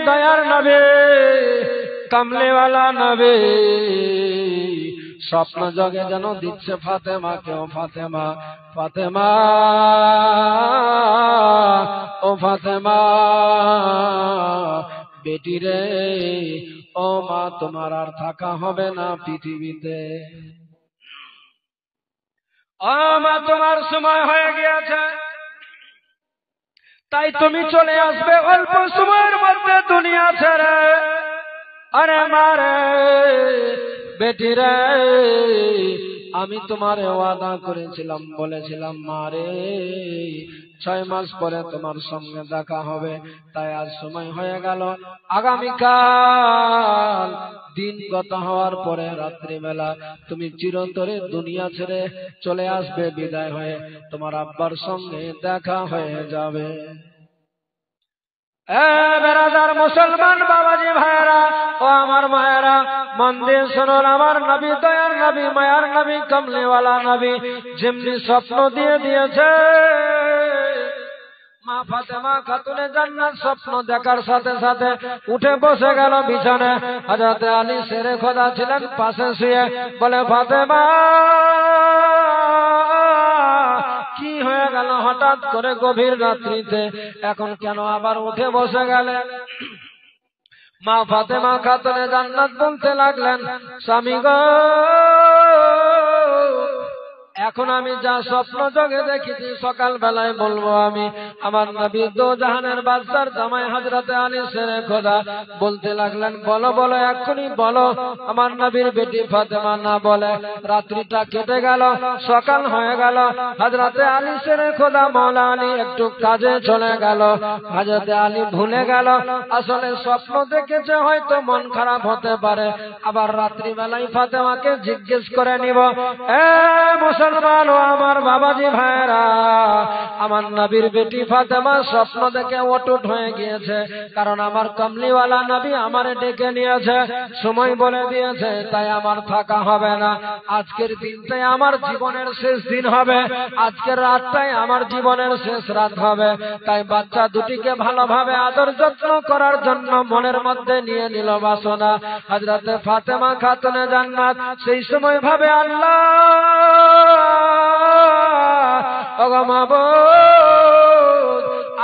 দয়ার নবী কামলিওয়ালা নবী স্বপ্ন জগে যেন দিচ্ছে ফাতেমাকে, ও ফাতেমা, ফাতেমা, ও ফাতেমা বেটি রে, ও মা তোমার আর থাকা হবে না পৃথিবীতে। ও মা তোমার সময় হয়ে গিয়েছে, তাই তুমি চলে আসবে অল্প সময়ের মধ্যে দুনিয়া ছেড়ে। আরে মারে বেটি রে, আমি তোমারে ওয়াদা করেছিলাম, বলেছিলাম মারে 6 মাস পরে তোমার সঙ্গে দেখা হবে, তাই আজ সময় হয়ে গেল। আগামীকাল দিন গত হওয়ার পরে রাত্রিবেলা তুমি চিরতরে দুনিয়া ছেড়ে চলে আসবে, বিদায় হয়ে তোমার আব্বার সঙ্গে দেখা হয়ে যাবে। বেরাদার মুসলমান বাবাজি ভাইরা ও আমার মায়েরা, মন দিয়ে শুনুন, আমার নবী দয়ার নবী মায়ার নবী কমলিওয়ালা নবী যেমনি স্বপ্ন দিয়ে দিয়েছে, মা ফাতেমা খাতুনে জান্নাত স্বপ্ন দেখার সাথে সাথে উঠে বসে গেল বিছানায়। হযরত আলী শেরে খোদা ছিলেন পাশে শুয়ে, বলে ফাতেমা কি হয়ে গেল হঠাৎ করে গভীর রাত্রিতে, এখন কেন আবার উঠে বসে গেলে? মা ফাতেমা খাতুনে জান্নাত বলতে লাগলেন, স্বামী গো, এখন আমি যা স্বপ্ন জগে দেখেছি সকাল বেলায় বলবো আমি। আমার নবী দো জাহানের বাদশার জামাই হযরত আলী শেরে খোদা বলতে লাগলেন, বলো বলো, এক্ষুনি বলো। আমার নবীর বেটি ফাতেমা না বলে রাত্রিটা কেটে গেল, সকাল হয়ে গেল। হযরত আলী শেরে খোদা মাওলা আলী একটু কাজে চলে গেল। হযরত আলী ভুলে গেল আসলে স্বপ্ন দেখেছে, হয়তো মন খারাপ হতে পারে। আবার রাত্রিবেলায় ফাতেমাকে জিজ্ঞেস করে নিব। মুসলমান ও আমার বাবাজি ভাইরা, আমার নবীর বেটি ফাতেমা স্বপ্ন দেখে অটুট হয়ে গিয়েছে, কারণ আমার কমলিওয়ালা নবী আমারে ডেকে নিয়েছে, সময় বলে দিয়েছে, তাই আমার থাকা হবে না। আজকের দিনটাই আমার জীবনের শেষ দিন হবে, আজকের রাতটাই আমার জীবনের শেষ রাত হবে। তাই বাচ্চা দুটিকে ভালোভাবে আদর যত্ন করার জন্য মনের মধ্যে নিয়ে নিল বাসনা। হযরত ফাতেমা খাতুনে জান্নাত সেই সময় ভাবে, আল্লাহ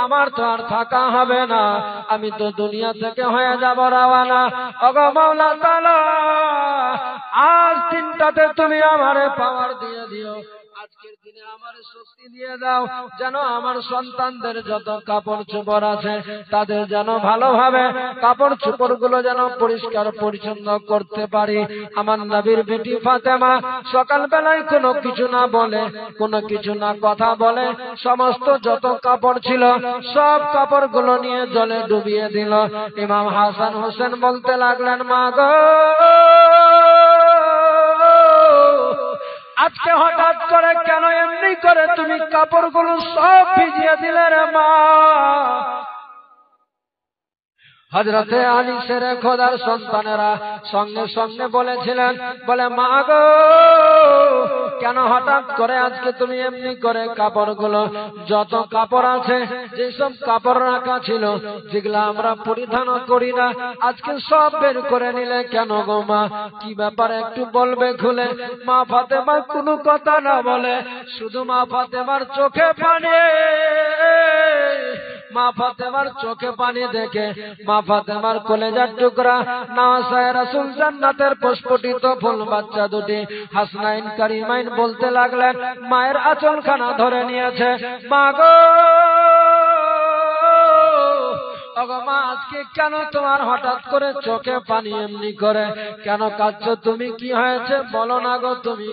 আমার তো আর থাকা হবে না, আমি তো দুনিয়া থেকে হয়ে যাব রওয়ানা। ওগো মাওলা তাআলা, আজ দিনটাতে তুমি আমারে পাওয়ার দিয়ে দিও, আজকের দিনে আমার শক্তি দিয়ে দাও, যেন আমার সন্তানদের যত কাপড় চোপড় আছে তাদের যেন ভালোভাবে কাপড় চোপড় গুলো যেন পরিষ্কার পরিচ্ছন্ন করতে পারি। আমার নবীর বেটি ফাতেমা সকাল বেলায় কোনো কিছু না বলে, কোনো কিছু না কথা বলে, সমস্ত যত কাপড় ছিল সব কাপড় গুলো নিয়ে জলে ডুবিয়ে দিল। ইমাম হাসান হোসেন বলতে লাগলেন, মা গো, আজকে হঠাৎ করে কেন এমনি করে তুমি কাপড়গুলো সব ভিজিয়ে দিলে রে মা? হযরতে আলী শেরে খোদার সন্তানেরা সঙ্গে সঙ্গে বলেছিলেন, বলে মা গো, কেন হঠাৎ করে আজকে তুমি এমনি করে কাপড়গুলো, যত কাপড় আছে, যেসব কাপড় রাখা ছিল যেগুলো আমরা পরিধান করি না, আজকে সব বের করে নিলে কেন গো মা? কি ব্যাপার একটু বলবে খুলে? মা ফাতেমা কোনো কথা না বলে, শুধু মা ফাতেমার চোখে পানি, মা ফাতেমার চোখে পানি দেখে মা ফাতেমার কলেজার টুকরা নওয়াসায়ে রাসূল জান্নাতের প্রস্ফুটিত ফুল বাচ্চা দুটি হাসনাইন কারিমাইন বলতে লাগলেন, মায়ের আঁচলখানা ধরে নিয়েছে, মা গো, মা আজকে কেন তোমার হঠাৎ করে চোখে পানি এমনি করে, কেন কাঁদছো তুমি? কি হয়েছে বলো না গো তুমি?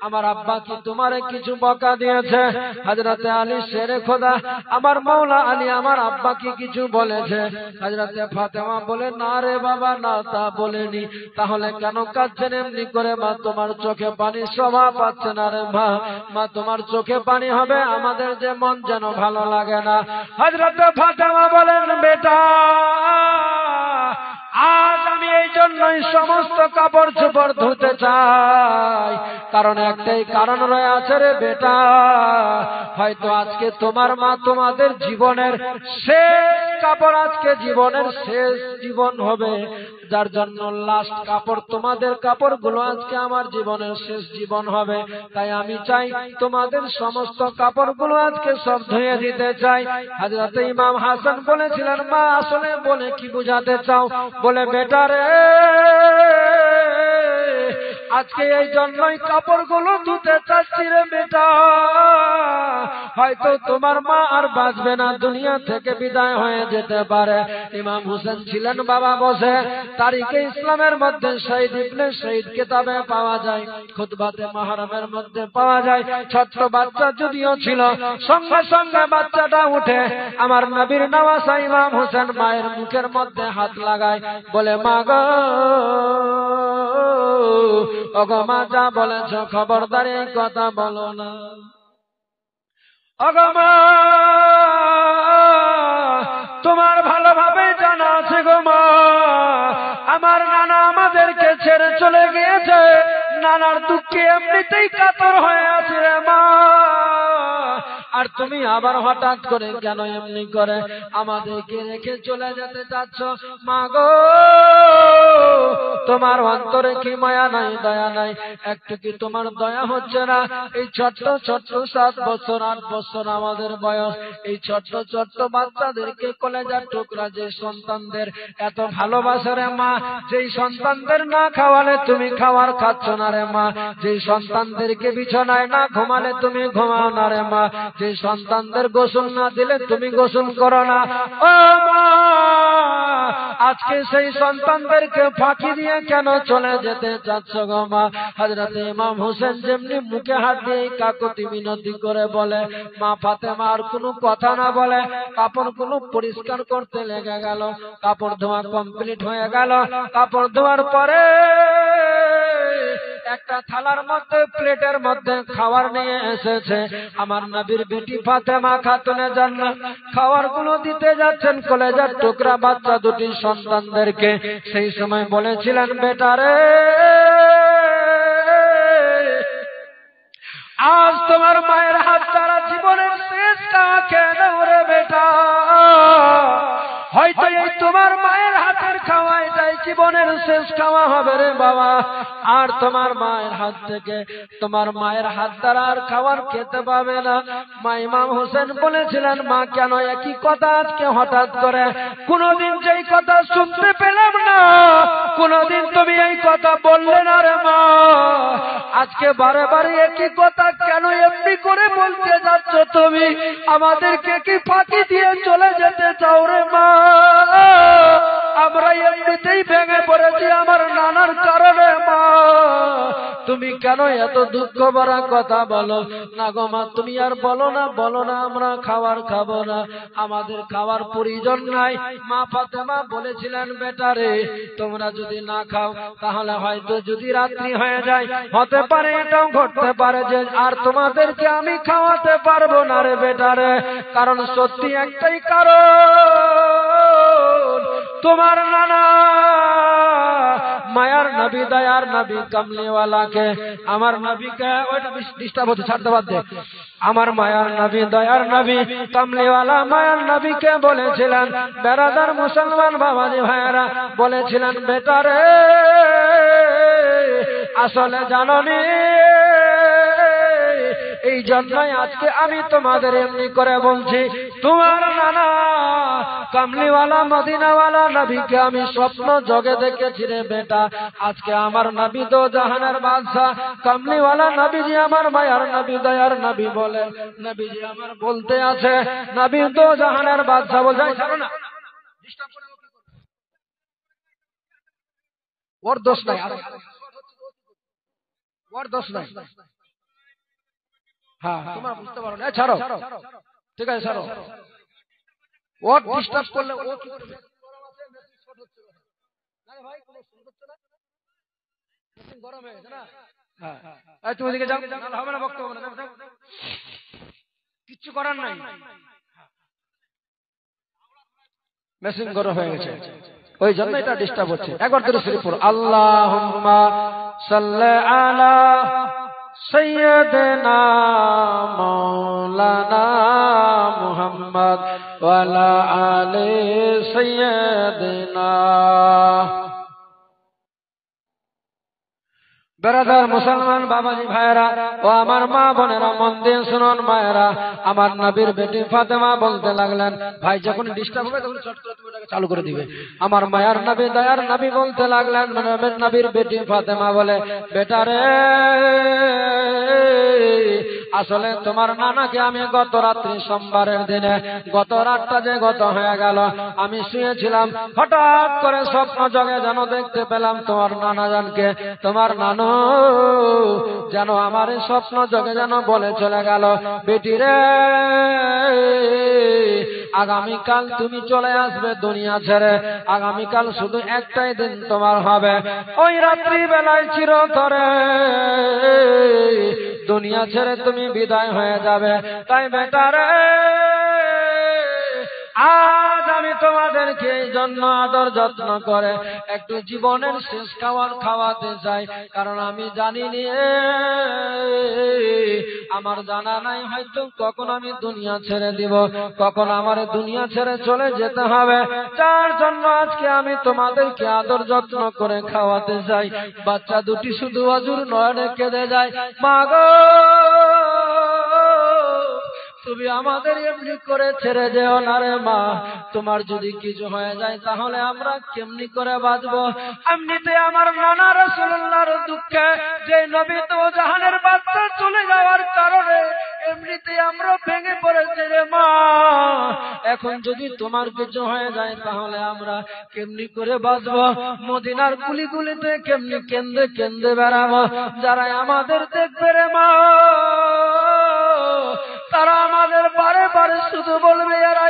আমার আব্বা কি তোমারে কিছু বকা দিয়েছে? হযরতে আলী শেরে খোদা আমার মাওলা আলী আমার আব্বা কি কিছু বলেছে? হযরতে ফাতেমা বলে, না রে বাবা, না, তা বলেনি। তাহলে কেন কাঁদছেন এমনি করে? মা তোমার চোখে পানি শোভা পাচ্ছে না রে মা, মা তোমার চোখে পানি হবে, আমাদের যে মন যেন ভালো লাগে না। হযরতে ফাতেমা বলেন, বেটা, আজ আমি এই জন্য জন্যই সমস্ত কাপড় চোপড় ধুতে চাই, কারণ একটাই কারণ রয়েছে রে বেটা, হয়তো আজকে তোমার মা তোমাদের জীবনের শেষ কাপড়, আজকে জীবনের শেষ জীবন হবে, যার জন্য লাস্ট কাপড় তোমাদের কাপড়গুলো আজকে আমার জীবনের শেষ জীবন হবে। তাই আমি চাই তোমাদের সমস্ত কাপড়গুলো আজকে সব ধুয়ে দিতে চাই। হযরত ইমাম হাসান বলেছিলেন, মা আসলে বলে কি বুঝাতে চাও? বলে বেটা রে, আজকে এই জন্যই কাপড়গুলো ধুতে চাচ্ছি রে বেটা, হয়তো তোমার মা আর বাঁচবে না, দুনিয়া থেকে বিদায় হয়ে যেতে পারে। ইমাম হোসেন ছিলেন বাবা বসে, তারিখে ইসলামের মধ্যে শহীদ ইবনে শহীদ কিতাবে পাওয়া যায়, খুতবাতে মুহররমের মধ্যে পাওয়া যায়। ছোট্ট বাচ্চা যদিও ছিল, সঙ্গে সঙ্গে বাচ্চাটা উঠে আমার নবীর নওয়াসা ইমাম হোসেন মায়ের মুখের মধ্যে হাত লাগায়, বলে মা গো, ওগো মা, যা বলেছ খবরদার এই কথা বলো না। ওগো মা, তোমার ভালোভাবে জানা আছে গো মা, আমার নানা আমাদেরকে ছেড়ে চলে গিয়েছে, নানার দুঃখে এমনিতেই কাতর হয়ে আছে রে মা, আর তুমি আবার হঠাৎ করে কেন এমনি করে আমাদেরকে রেখে চলে যেতে চাচ্ছ? মা গো, তোমার অন্তরে কি মায়া নাই, দয়া নাই? একটু কি তোমার দয়া হচ্ছে না? এই ছোট্ট ছোট্ট 7 বছর 8 বছর আমাদের বয়স, এই ছোট্ট ছোট্ট বাচ্চাদেরকে কলেজার টুকরা যে সন্তানদের এত ভালোবাসা রে মা, যেই সন্তানদের না খাওয়ালে তুমি খাওয়ার খাচ্ছ না রে মা, যেই সন্তানদেরকে বিছানায় না ঘুমালে তুমি ঘুমাও না রে মা, যে সন্তানদের গোসল না দিলে তুমি গোসল করো না, ও মা, আজকে সেই সন্তানদেরকে ফাঁকি দিয়ে কেন চলে যেতে চাচ্ছ গো মা? হযরত ইমাম হোসেন যেমনি মুখে হাত দিয়ে কাকুতি মিনতি করে বলে, মা ফাতেমা আর কোনো কথা না বলে কাপড়গুলো পরিষ্কার করতে লেগে গেল। কাপড় ধোয়া কমপ্লিট হয়ে গেল। কাপড় ধোয়ার পরে একটা থালার মধ্যে, প্লেটের মধ্যে খাবার নিয়ে এসেছে। আমার নবীর বেটি ফাতেমা খাতুনে জান্নাত খাবার গুলো দিতে যাচ্ছেন কলেজার টুকরা বাচ্চা দুটি সন্তানদেরকে। সেই সময় বলেছিলেন, বেটা রে, আজ তোমার মায়ের হাত দ্বারা জীবনের শেষ খাওয়া খেয়ে নাও রে বেটা, হয়তো এই তোমার মায়ের হাতের খাওয়া এটাই জীবনের শেষ খাওয়া হবে রে বাবা, আর তোমার মায়ের হাত থেকে, তোমার মায়ের হাত দ্বারা আর খাবার খেতে পাবে না। মা ইমাম হোসেন বলেছিলেন, মা কেন একই কথা আজকে হঠাৎ করে? কোনদিন যেই কথা শুনতে পেলাম না, কোনদিন তুমি এই কথা বললে না রে মা, আজকে বারে বারে একই কথা কেন এমনি করে বলতে যাচ্ছ তুমি? আমাদেরকে কি ফাঁকি দিয়ে চলে যেতে চাও রে মা? আমরা এমনিতেই ভেঙে পড়েছি আমার নানার কারণে মা, তুমি কেন এত দুঃখ ভরা কথা বলো? না গো মা, তুমি আর বলো না, বলো না, আমরা খাবার খাবো না, আমাদের খাওয়ার প্রয়োজন নাই। মা ফাতেমা বলেছিলেন, বেটা রে, তোমরা যদি না খাও তাহলে হয়তো যদি রাত্রি হয়ে যায়, হতে পারে এটাও ঘটতে পারে যে আর তোমাদেরকে আমি খাওয়াতে পারবো না রে বেটা রে, কারণ সত্যি একটাই কারণ, তোমার নানা মায়ার নবী, দয়ার নবী, কামলিওয়ালাকে, আমার নবীকে, ওইটা ডিস্টার্ব হচ্ছে, ছাড়তে বাদ দে, আমার মায়ার নবী, দয়ার নবী, কামলিওয়ালা মায়ার নবীকে বলেছিলেন, বেরাদার মুসলমান বাবাজি ভাইয়েরা বলেছিলেন, বেটা রে, আসলে জাননি, এই জন্যই আজকে আমি তোমাদের এমনি করে বলছি, তোমার নানা কামলিওয়ালা মদিনাওয়ালা নবীকে আমি স্বপ্ন জগে দেখেছি রে বেটা। আজকে আমার নবী দো জাহানের বাদশা কামলিওয়ালা নবীজি, আমার মায়ার নবী, দয়ার নবী বলে, নবীজি আমার বলতে আছে, নবী দো জাহানের বাদশা বলছে, ছাড়ো না, ওর দোষ নাই, ওর দোষ নাই, হ্যাঁ তোমরা বুঝতে পারো না, ছাড়ো, ঠিক আছে ছাড়ো, ও ডিস্টার্ব করলে ও কি করবে? ভাই কোনো শুনতে না, গরম হয়ে গেছে না, হ্যাঁ তুমি ওদিকে যাও, নাহলে হবে না, বক্তব্য হবে না, কিচ্ছু করার নাই, মেশিন গরম হয়ে গেছে। ওই জন্য এটা ডিস্টার্ব হচ্ছে। একবার দরুদ শরীফ পড়ো, আল্লাহুম্মা সাল্লি আলা সাইয়্যিদিনা মাওলানা মুহাম্মদ ওয়া আলা আলি সাইয়্যিদিনা। বেরাদার মুসলমান বাবাজি ভাইরা ও আমার মা বোনেরা, মন দিয়ে শুনুন মায়েরা, আমার নবীর বেটি ফাতেমা বলতে লাগলেন, ভাই যখন ডিস্টার্ব হবে তখন চট করে তুমি ওটাকে চালু করে দিবে। আমার মায়ার নবী দয়ার নবী বলতে লাগলেন, নবীর বেটি ফাতেমা বলে, বেটা রে, আসলে তোমার নানাকে আমি গত রাত্রি সোমবারের দিনে গত রাতটা যে গত হয়ে গেল, আমি শুয়েছিলাম, হঠাৎ করে স্বপ্ন জগে যেন দেখতে পেলাম তোমার নানা জানকে, তোমার নানু যেন আমার স্বপ্ন জগে যেন বলে চলে গেল, বেটি রে, আগামীকাল তুমি চলে আসবে দুনিয়া ছেড়ে, আগামীকাল শুধু একটাই দিন তোমার হবে, ওই রাত্রি বেলায় চিরতরে দুনিয়া ছেড়ে তুমি বিদায় হয়ে যাবে। তাই বেটারে, আজ আমি তোমাদেরকে এই জন্য আদর যত্ন করে একটু জীবনের শেষ খাবার খাওয়াতে চাই, কারণ আমি জানি নিয়ে আমার জানা নাই হয়তো কখন আমি দুনিয়া ছেড়ে দিব, কখন আমার দুনিয়া ছেড়ে চলে যেতে হবে, যার জন্য আজকে আমি তোমাদেরকে আদর যত্ন করে খাওয়াতে চাই। বাচ্চা দুটি শুধু অজুর নয়নে কেঁদে যায়, মা গো, তুমি আমাদের এমনি করে ছেড়ে যেও না রে মা, তোমার যদি কিছু হয়ে যায় তাহলে আমরা কেমনি করে বাঁচবো। এমনিতে আমার নানা রাসূলুল্লাহর দুঃখে যে নবী তো জাহানের বাচ্চা চলে যাওয়ার কারণে এমনিতে আমরা ভেঙে পড়েছি রে মা, এখন যদি তোমার কিছু হয়ে যায় তাহলে আমরা কেমনি করে বাঁচবো, মদিনার গুলিগুলিতে কেমনি কেন্দে কেন্দে বেড়াবো, যারা আমাদের দেখবে রে মা তারা আমাদের বারে বারে শুধু বলবে এরা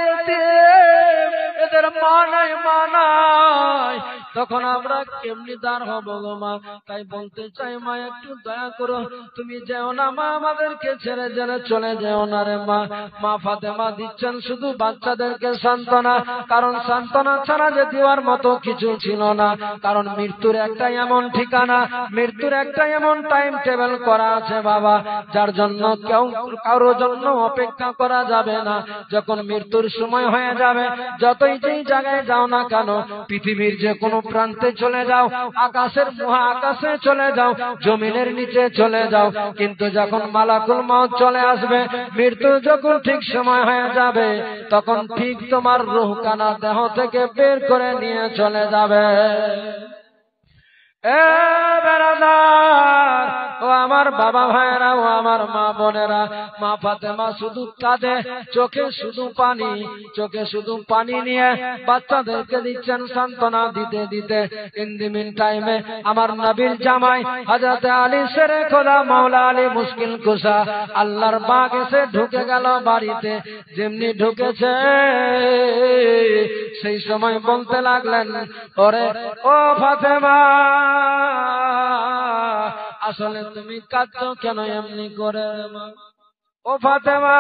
এদের মা নাই মা নাই, তখন আমরা কেমনি দাঁড় হব গো মা। তাই বলতে চাই মা, একটু দয়া করো, তুমি যেও না মা, আমাদেরকে ছেড়ে জেনে চলে যেও না রে মা। মা ফাতেমা দিচ্ছেন শুধু বাচ্চাদেরকে সান্ত্বনা, কারণ সান্ত্বনা ছাড়া যে দেওয়ার মতো কিছু ছিল না, কারণ মৃত্যুর একটা এমন ঠিকানা, মৃত্যুর একটা এমন টাইম টেবিল করা আছে বাবা, যার জন্য কেউ কারোর জন্য অপেক্ষা করা যাবে না। যখন মৃত্যুর সময় হয়ে যাবে, যতই যেই জায়গায় যাও না কেন, পৃথিবীর যে কোনো প্রান্তে চলে যাও, আকাশের মহা আকাশে চলে যাও, জমিনের নিচে চলে যাও, কিন্তু যখন মালাকুল মউত চলে আসবে, মৃত্যু যখন ঠিক সময় হয়ে যাবে, তখন ঠিক তোমার রূহখানা দেহ থেকে বের করে নিয়ে চলে যাবে। এ বেরাদার ও আমার বাবা ভাইয়েরা ও আমার মা বোনেরা, মা ফাতেমা শুধু কাঁদে, চোখে শুধু পানি, চোখে শুধু পানি নিয়ে বাচ্চাদেরকে দিচ্ছেন সান্ত্বনা দিতে দিতে। ইন দি মিন টাইমে আমার নবীর জামাই হযরত আলী শেরে খোদা মাওলা আলী মুশকিল কুশা আল্লাহর বাগ এসে ঢুকে গেল বাড়িতে। যেমনি ঢুকেছে সেই সময় বলতে লাগলেন, ওরে ও ফাতেমা, আসলে তুমি কাঁদছো কেন এমনি করে? ও ফাতেমা,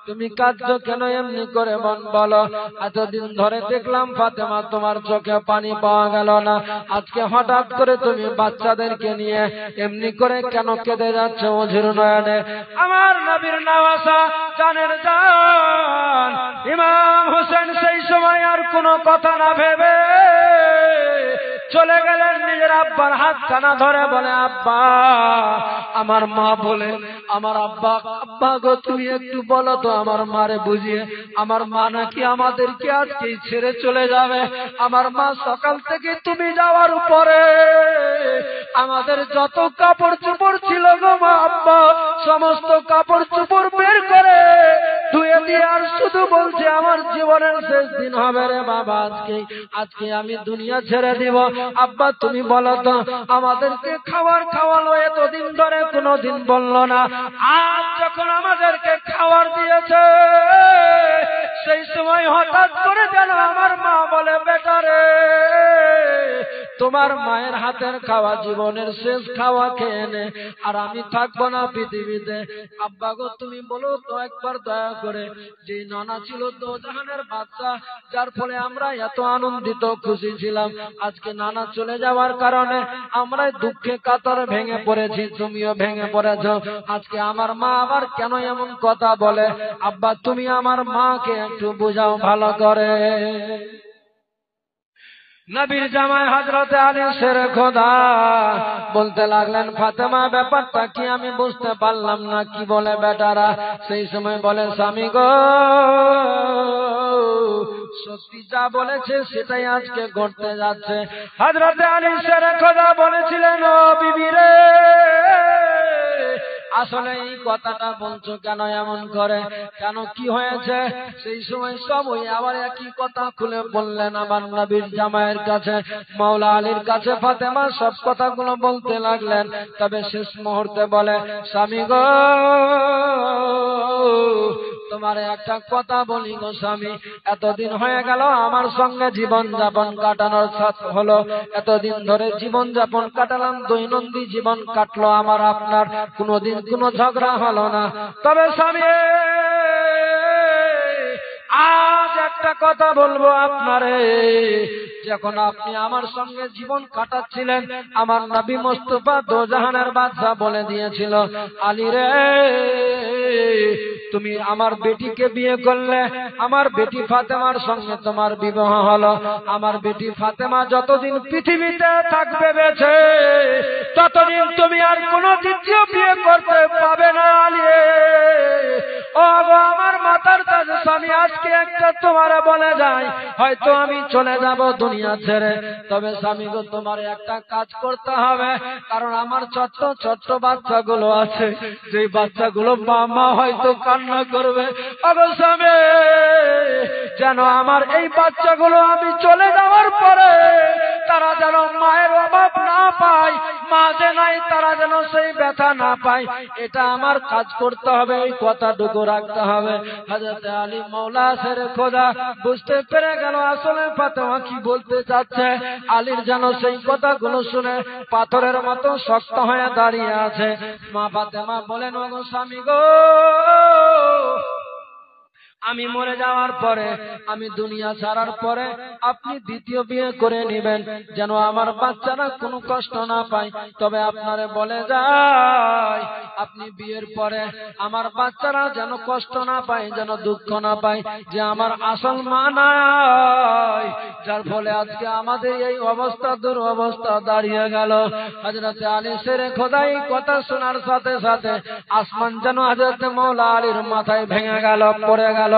তুমি কাঁদছো কেন এমনি করে বলো? এতদিন ধরে দেখলাম ফাতেমা তোমার চোখে পানি পাওয়া গেল না, আজকে হঠাৎ করে তুমি বাচ্চাদেরকে নিয়ে এমনি করে কেন কেঁদে যাচ্ছ অঝির নয়নে? আমার নবীর নওয়াসা জানের জান ইমাম হোসেন সেই সময় আর কোনো কথা না ভেবে চলে গেলেন, নিজের আব্বার হাত টানা ধরে বলে, আব্বা, আমার মা বলে, আমার আব্বা, আব্বা গো তুমি একটু বলো তো আমার মারে বুঝিয়ে, আমার মা নাকি আমাদেরকে আজকেই ছেড়ে চলে যাবে। আমার মা সকাল থেকে তুমি যাওয়ার পরে আমাদের যত কাপড় চোপড় ছিল গো মা, আব্বা সমস্ত কাপড় চোপড় বের করে ধুয়ে দিয়ে আর শুধু বলছে আমার জীবনের শেষ দিন হবে রে বাবা, আজকে আমি দুনিয়া ছেড়ে দিব। আব্বা তুমি বলো তো, আমাদেরকে খাবার খাওয়ালো এতদিন ধরে কোনোদিন বললো না, আজ যখন আমাদেরকে খাবার দিয়েছে সেই সময় হঠাৎ করে যেন আমার মা বলে, বেটা রে তোমার মায়ের হাতের খাওয়া জীবনের শেষ খাওয়া খেয়ে নে, আর আমি থাকবো না পৃথিবীতে। আব্বা গো তুমি বলো তো একবার দয়া করে, যে নানা ছিল দোজাহানের বাচ্চা, যার ফলে আমরা এত আনন্দিত খুশি ছিলাম, আজকে নানা চলে যাওয়ার কারণে আমরা দুঃখে কাতরে ভেঙে পড়েছি, তুমিও ভেঙে পড়েছ। আজকে আমার মা আবার কেন এমন কথা বলে? আব্বা তুমি আমার মাকে একটু বুঝাও ভালো করে। নবীর জামাই হযরতে আলী শের খোদা বলতে লাগলেন, ফাতেমা ব্যাপারটা কি আমি বুঝতে পারলাম না, কি বলে বেটারা? সেই সময় বলে, স্বামী গো সত্যি যা বলেছে সেটাই আজকে ঘটতে যাচ্ছে। হযরতে আলী শের খোদা বলেছিলেন, ও বিবি রে, আসলে এই কথাটা বলছো কেন এমন করে, কেন কি হয়েছে? সেই সময় সবই আবার একই কথা খুলে বললেন আমার নবীর জামাইয়ের কাছে, মাওলা আলীর কাছে ফাতেমা সব কথাগুলো বলতে লাগলেন। তবে শেষ মুহূর্তে বলে, স্বামী গো তোমার একটা কথা বলি গো স্বামী, এতদিন হয়ে গেল আমার সঙ্গে জীবন যাপন কাটানোর সাথ হলো, এতদিন ধরে জীবন যাপন কাটালাম, দৈনন্দিন জীবন কাটলো আমার আপনার, কোনোদিন কোনো ঝগড়া হলো না। তবে স্বামী আজ একটা কথা বলবো আপনারে, যখন আপনি আমার সঙ্গে জীবন কাটাচ্ছিলেন, আমার নবী মুস্তাফা দোজাহানের বাদশা বলে দিয়েছিল, আলী রে তুমি আমার বেটিকে বিয়ে করলে, আমার বেটি ফাতেমার সঙ্গে তোমার বিবাহ হলো, আমার বেটি ফাতেমা যতদিন পৃথিবীতে থাকবে বেঁচে, ততদিন তুমি আর কোনো দ্বিতীয় বিয়ে করতে পাবে না আলী। ও গো আমার মাতার তাজ স্বামী, আজকে একটা তোমার বলে যায়, হয়তো আমি চলে যাব দুনিয়া ছেড়ে, তবে স্বামী গো তোমার একটা কাজ করতে হবে, কারণ আমার ছোট্ট ছোট্ট বাচ্চাগুলো আছে, যে বাচ্চাগুলো মা হয়তো কান্না করবে। ওগো স্বামী, যেন আমার এই বাচ্চাগুলো আমি চলে যাওয়ার পরে তারা যেন মায়ের অভাব না পায়, মা যে নাই তারা যেন সেই ব্যথা না পায়, এটা আমার কাজ করতে হবে, এই কথাটুকু রাখতে হবে। হযরতে আলী মাওলা শের খোদা বুঝতে পেরে গেল আসলে ফাতেমা কি বলতে চাচ্ছে। আলীর যেন সেই কথাগুলো শুনে পাথরের মতো শক্ত হয়ে দাঁড়িয়ে আছে। মা ফাতেমা বলেন, ওগো স্বামী গো, আমি মরে যাওয়ার পরে, আমি দুনিয়া ছাড়ার পরে আপনি দ্বিতীয় বিয়ে করে নেবেন, যেন আমার বাচ্চারা কোনো কষ্ট না পায়। তবে আপনারে বলে যায়, আপনি বিয়ের পরে আমার বাচ্চারা যেন কষ্ট না পায়, যেন দুঃখ না পায়, যে আমার আসল মা নাই, যার ফলে আজকে আমাদের এই অবস্থা, দুরবস্থা দাঁড়িয়ে গেল। হযরতে আলী শের খোদা এই কথা শোনার সাথে সাথে আসমান যেন হযরতে মাওলা আলীর মাথায় ভেঙে গেল, পড়ে গেল,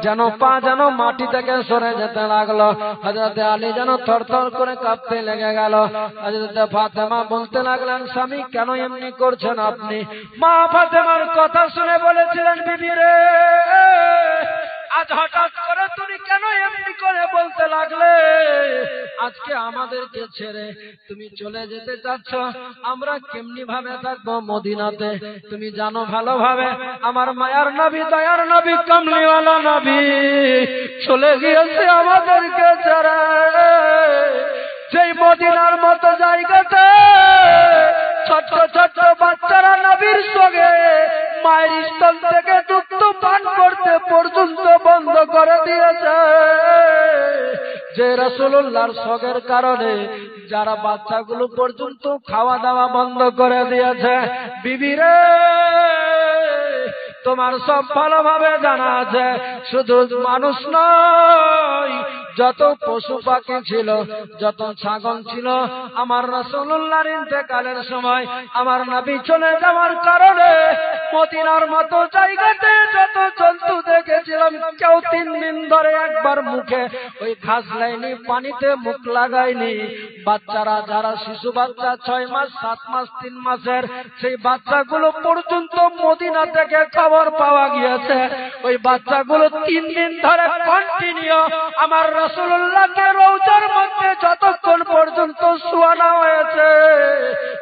যেন পা যেন মাটি থেকে সরে যেতে লাগলো। হযরতে আলী যেন থরথর করে কাঁপতে লেগে গেল। হযরতে ফাতেমা বলতে লাগলেন, স্বামী কেন এমনি করছেন আপনি? মা ফাতেমার কথা শুনে বলেছিলেন, বিবি রে আজ হঠাৎ করে তুমি কেন এমনি করে বলতে লাগলে? আজকে আমাদেরকে ছেড়ে তুমি চলে যেতে চাচ্ছ, আমরা কেমনি ভাবে থাকবো মদিনাতে? তুমি জানো ভালোভাবে আমার মায়ার নবী, দয়ার নবী, কামলিওয়ালা নবী চলে গিয়েছে আমাদেরকে ছেড়ে। সেই মদিনার মতো জায়গাতে ছোট্ট ছোট্ট বাচ্চারা নবীর সঙ্গে মায়ের স্তন থেকে দুধ পান করতে পর্যন্ত বন্ধ করে দিয়েছে। যে রাসূলুল্লাহর সঙ্গের কারণে যারা বাচ্চাগুলো পর্যন্ত খাওয়া দাওয়া বন্ধ করে দিয়েছে। বিবি রে তোমার সব ভালোভাবে জানা আছে, শুধু মানুষ নয়, যত পশু পাখি ছিল, যত ছাগল ছিল, আমার রাসূলুল্লাহর ইন্তেকালের সময় আমার নবী চলে যাওয়ার কারণে মদিনার মতো জায়গাতে যত জন্তু দেখেছিলাম, কেউ 3 দিন ধরে একবার মুখে ওই ঘাস লাইনি, পানিতে মুখ লাগায়নি। বাচ্চারা যারা শিশু বাচ্চা 6 মাস, 7 মাস, 3 মাসের, সেই বাচ্চাগুলো পর্যন্ত মদিনা থেকে খবর পাওয়া গিয়েছে, ওই বাচ্চাগুলো 3 দিন ধরে কন্টিনিউ আমার রাসূলুল্লাহকে রওজার মধ্যে যতক্ষণ পর্যন্ত শোয়ানো হয়েছে,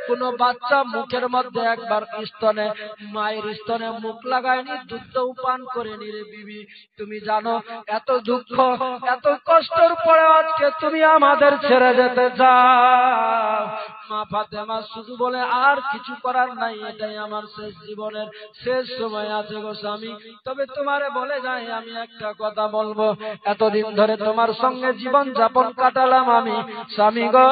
কোন বাচ্চা মুখের মধ্যে একবার স্তনে, মায়ের স্তনে মুখ লাগায়নি, দুধও পান করেনি রে বিবি। তুমি জানো এত দুঃখ এত কষ্টের পরে আজকে তুমি আমাদের ছেড়ে যেতে চাও। মা ফাতেমা শুধু বলে আর কিছু করার নাই, এটাই আমার শেষ জীবনের শেষ সময় আছে গো স্বামী। তবে তোমারে বলে যাই, আমি একটা কথা বলবো, এতদিন ধরে তোমার সঙ্গে জীবন যাপন কাটালাম আমি স্বামী গো,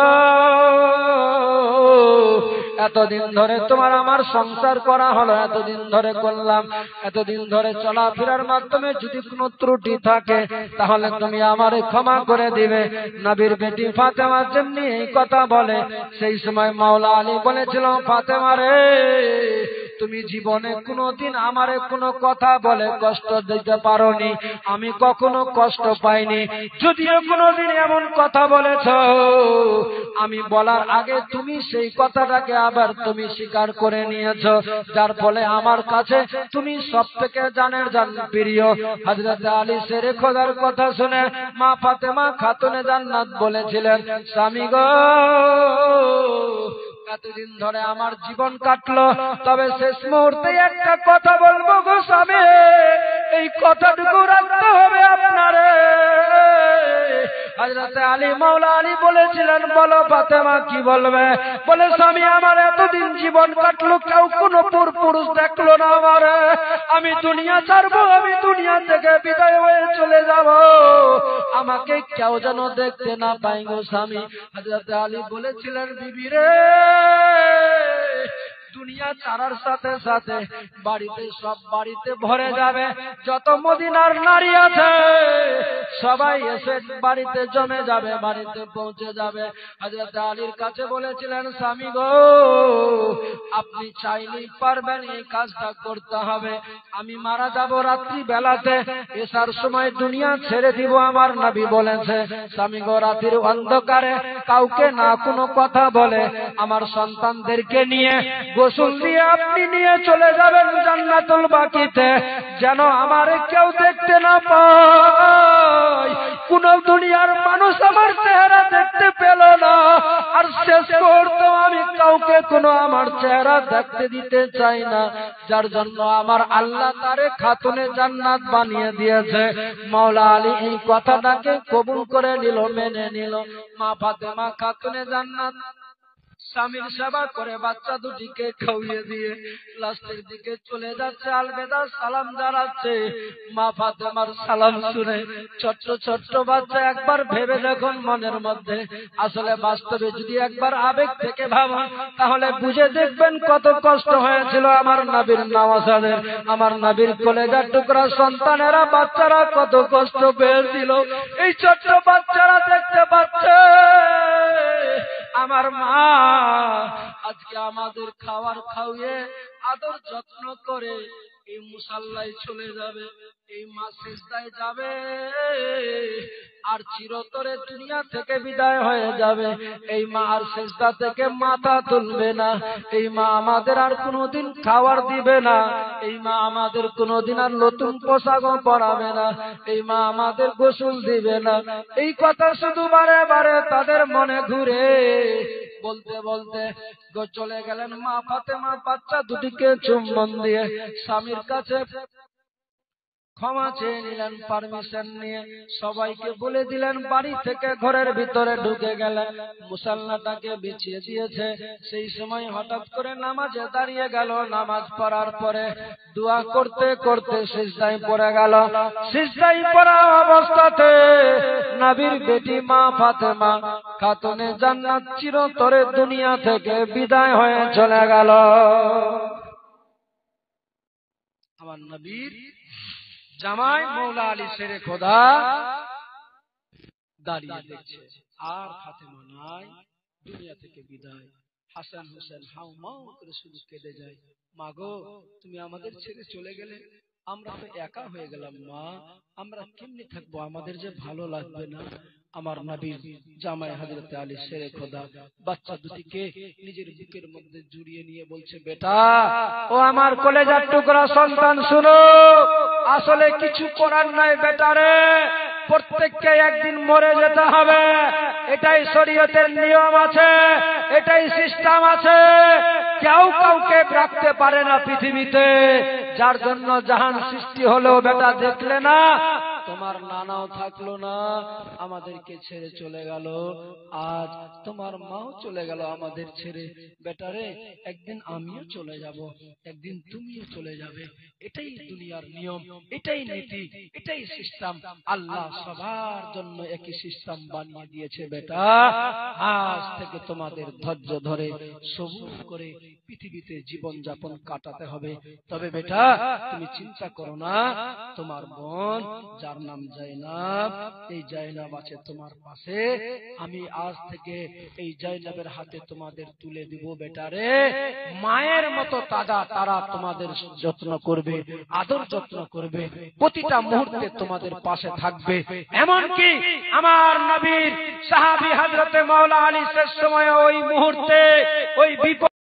এতদিন ধরে তোমার আমার সংসার করা হলো, এতদিন ধরে করলাম, এতদিন ধরে চলাফেরার মাধ্যমে যদি কোনো ত্রুটি থাকে তাহলে তুমি আমারে ক্ষমা করে দিবে। নবীর বেটি ফাতেমা যেমনি এই কথা বলে, সেই সময় মাওলা আলী বলেছিল, ফাতেমা রে, তুমি জীবনে কোনোদিন আমারে কোনো কথা বলে কষ্ট দিতে পারোনি, আমি কখনো কষ্ট পাইনি। যদিও কোনোদিন এমন কথা বলেছ, আমি বলার আগে তুমি সেই কথাটাকে আবার তুমি স্বীকার করে নিয়েছ, যার ফলে আমার কাছে তুমি সব থেকে জানের জান প্রিয়। হযরত আলী শেরে খোদার কথা শুনে মা ফাতেমা খাতুনে জান্নাত বলেছিলেন, স্বামী গো, এতদিন ধরে আমার জীবন কাটলো, তবে শেষ মুহূর্তে একটা কথা বলবো গো স্বামী, এই কথাটুকু রাখতে হবে আপনারে। হযরত আলী, মাওলা আলী বলেছিলেন, বলো ফাতেমা কি বলবে? বলে, স্বামী আমার এতদিন জীবন কাটলো, কেউ কোনো পুরুষ দেখলো না আমারে, আমি দুনিয়া ছাড়বো, আমি দুনিয়া থেকে বিদায় হয়ে চলে যাব, আমাকে কেউ যেন দেখতে না পাই গো স্বামী। হযরত আলী বলেছিলেন, বিবি রে, দুনিয়া ছাড়ার সাথে সাথে বাড়িতে সব বাড়িতে ভরে যাবে, যত মদিনার নারী আছে সবাই এসে বাড়িতে জমে যাবে, বাড়িতে পৌঁছে যাবে। হযরত আলীর কাছে বলেছিলেন, স্বামী গো, আপনি চাইলেই পারবেন এই কাজটা করতে হবে। আমি মারা যাব রাত্রি বেলাতে, এসার সময় দুনিয়া ছেড়ে দিব, আমার নবী বলেছে। স্বামী গো, রাতের অন্ধকারে কাউকে না কোনো কথা বলে আমার সন্তানদেরকে নিয়ে গোসল দিয়ে আপনি নিয়ে চলে যাবেন জান্নাতুল বাকিতে, যেন আমারে কেউ দেখতে না পায়, কোন দুনিয়ার মানুষ আমার চেহারা দেখতে পেল না, আর শেষ মুহূর্তে আমি কাউকে কোনো আমার চেহারা দেখতে দিতে চাই না, যার জন্য আমার আল্লাহ তারে খাতুনে জান্নাত বানিয়ে দিয়েছে। মাওলা আলী এই কথাটাকে কবুল করে নিল, মেনে নিল। মা ফাতেমা খাতুনে জান্নাত স্বামীর সেবা করে বাচ্চা দুটিকে খাইয়ে দিয়ে লাস্টের দিকে চলে যাচ্ছে, আলবেদা সালাম জানাচ্ছে। মা ফাতেমার সালাম শুনে ছোট্ট ছোট্ট বাচ্চা একবার ভেবে দেখুন মনের মধ্যে, আসলে বাস্তবে যদি একবার আবেগ থেকে ভাবেন তাহলে বুঝে দেখবেন কত কষ্ট হয়েছিল আমার নবীর নওয়াজের, আমার নবীর কলেজার টুকরা সন্তানেরা, বাচ্চারা কত কষ্ট পেয়েছিল। এই ছোট্ট বাচ্চারা দেখতে পাচ্ছে আমার মা আজকে আমাদের খাওয়ার খাওয়িয়ে আদর যত্ন করে এই মুসাল্লায় চলে যাবে, এই মা সিজদায় যাবে, আর চিরতরে দুনিয়া থেকে বিদায় হয়ে যাবে। এই মা আর সিজদা থেকে মাথা তুলবে না, এই মা আমাদের আর কোনোদিন খাবার দিবে না, এই মা আমাদের কোনোদিন আর নতুন পোশাকও পরাবে না, এই মা আমাদের গোসল দিবে না। এই কথা শুধু বারে বারে তাদের মনে ঘুরে বলতে বলতে চলে গেলেন। মা ফাতেমা বাচ্চা দুটিকে চুম্বন দিয়ে স্বামীর কাছে ক্ষমা চেয়ে নিলেন, পারমিশন নিয়ে সবাইকে বলে দিলেন, বাড়ি থেকে ঘরের ভিতরে ঢুকে গেলেন, মুসাল্লাটাকে বিছিয়ে দিয়েছে। সেই সময় হঠাৎ করে নামাজে দাঁড়িয়ে গেল, নামাজ পড়ার পরে দোয়া করতে করতে সিজদায় পড়ে গেল। সিজদায় পড়া অবস্থাতে নবীর বেটি মা ফাতেমা খাতুনে জান্নাত চিরতরে দুনিয়া থেকে বিদায় হয়ে চলে গেল। আমার নবীর জামাই মৌলা আলী শেরে খোদা দাঁড়িয়ে দেখছে, আর ফাতেমা নাই, দুনিয়া থেকে বিদায়। হাসান হোসেন হাউ মাউ করে শুধু কেঁদে যায়, মা গো, তুমি আমাদের ছেড়ে চলে গেলে, আমরা তো একা হয়ে গেলাম মা, আমরা কেমনি থাকবো, আমাদের যে ভালো লাগবে না। আমার নবীর জামাই হযরত আলী শেরে খোদা বাচ্চা দুটিকে নিজের বুকের মধ্যে জড়িয়ে নিয়ে বলছে, বেটা, ও আমার কলেজার টুকরা সন্তান, শুনো, আসলে কিছু করার নাই বেটা রে, প্রত্যেককে একদিন মরে যেতে হবে, এটাই শরীয়তের নিয়ম আছে, এটাই সিস্টেম আছে। কেউ কাউকে রাখতে পারে না পৃথিবীতে। যার জন্য জাহান সৃষ্টি হলো বেটা দেখলে না, তোমার নানাও থাকলো না, আমাদেরকে ছেড়ে চলে গেল। আজ তোমার মাও চলে গেল আমাদের ছেড়ে। বেটারে, একদিন আমিও চলে যাব, একদিন তুমিও চলে যাবে। এটাই দুনিয়ার নিয়ম, এটাই নীতি, এটাই সিস্টেম। আল্লাহ সবার জন্য একই সিস্টেম বানিয়ে দিয়েছে। বেটা, আজ থেকে তোমাদের ধৈর্য ধরে সবুর করে পৃথিবীতে জীবন যাপন কাটাতে হবে। তবে বেটা, তুমি চিন্তা করো না, তোমার বোন যার নাম জাইনাব, এই জাইনাব আছে তোমার পাশে। আমি আজ থেকে এই জাইনাবের হাতে তোমাদের তুলে দিব। বেটারে, মায়ের মতো তাজা তারা তোমাদের যত্ন করবে, আদর যত্ন করবে, প্রতিটা মুহূর্তে তোমাদের পাশে থাকবে। এমনকি আমার নবীর সাহাবী হযরতে মাওলা আলী শেষ সময়ে ওই মুহূর্তে ওই বিপদ